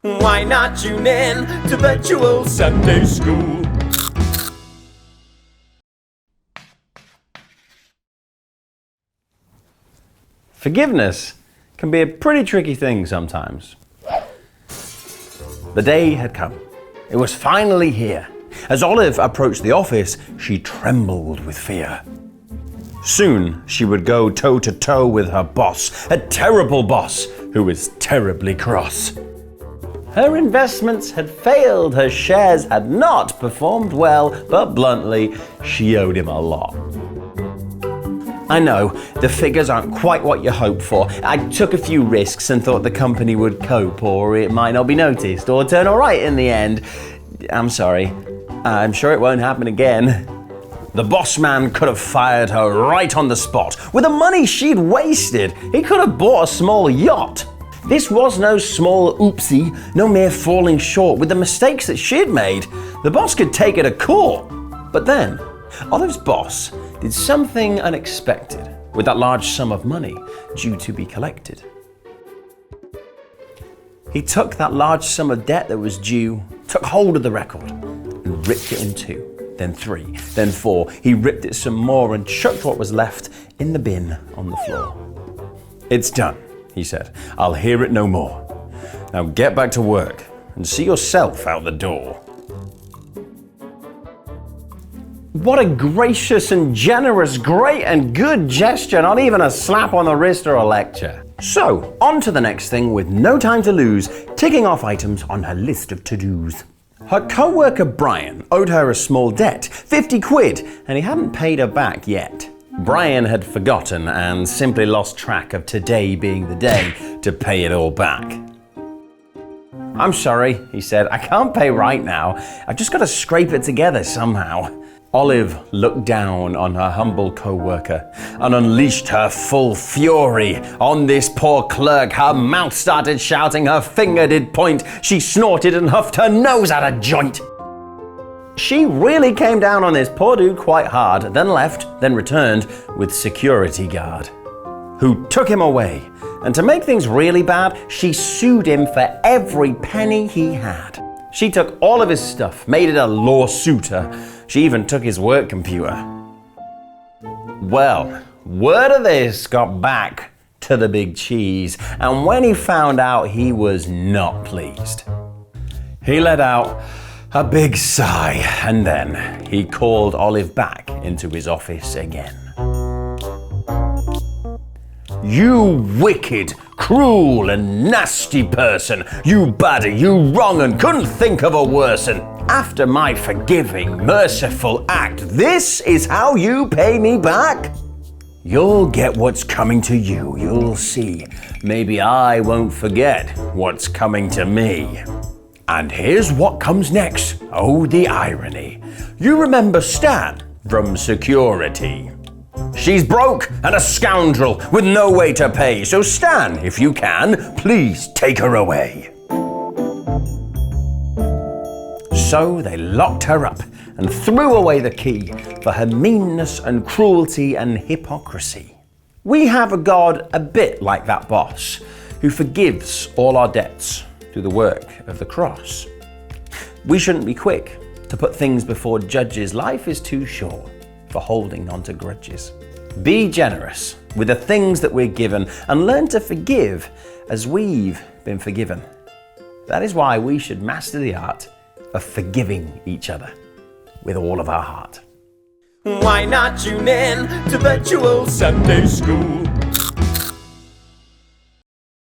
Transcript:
Why not tune in to Virtual Sunday School? Forgiveness can be a pretty tricky thing sometimes. The day had come. It was finally here. As Olive approached the office, she trembled with fear. Soon, she would go toe-to-toe with her boss, a terrible boss who was terribly cross. Her investments had failed, her shares had not performed well, but bluntly, she owed him a lot. I know, the figures aren't quite what you hoped for. I took a few risks and thought the company would cope, or it might not be noticed, or turn all right in the end. I'm sorry. I'm sure it won't happen again. The boss man could have fired her right on the spot. With the money she'd wasted, he could have bought a small yacht. This was no small oopsie, no mere falling short. With the mistakes that she'd made, the boss could take her to court. But then, Olive's boss did something unexpected with that large sum of money due to be collected. He took that large sum of debt that was due, took hold of the record, and ripped it in two, then three, then four. He ripped it some more and chucked what was left in the bin on the floor. "It's done," he said. "I'll hear it no more. Now get back to work and see yourself out the door." What a gracious and generous, great and good gesture, not even a slap on the wrist or a lecture. So, on to the next thing with no time to lose, ticking off items on her list of to-dos. Her co-worker Brian owed her a small debt, 50 quid, and he hadn't paid her back yet. Brian had forgotten and simply lost track of today being the day to pay it all back. "I'm sorry," he said, "I can't pay right now. I've just got to scrape it together somehow." Olive looked down on her humble co-worker and unleashed her full fury on this poor clerk. Her mouth started shouting, her finger did point, she snorted and huffed her nose out of joint. She really came down on this poor dude quite hard, then left, then returned with security guard, who took him away. And to make things really bad, she sued him for every penny he had. She took all of his stuff, made it a lawsuiter. She even took his work computer. Well, word of this got back to the big cheese, and when he found out, he was not pleased. He let out a big sigh, and then he called Olive back into his office again. "You wicked, cruel and nasty person, you baddie, you wrong and couldn't think of a worsen. After my forgiving, merciful act, this is how you pay me back? You'll get what's coming to you, you'll see. Maybe I won't forget what's coming to me." And here's what comes next. Oh, the irony. You remember Stan from security. She's broke and a scoundrel with no way to pay. So Stan, if you can, please take her away. So they locked her up and threw away the key for her meanness and cruelty and hypocrisy. We have a God a bit like that boss who forgives all our debts through the work of the cross. We shouldn't be quick to put things before judges. Life is too short for holding on to grudges. Be generous with the things that we're given and learn to forgive as we've been forgiven. That is why we should master the art of forgiving each other with all of our heart. Why not tune in to Virtual Sunday School?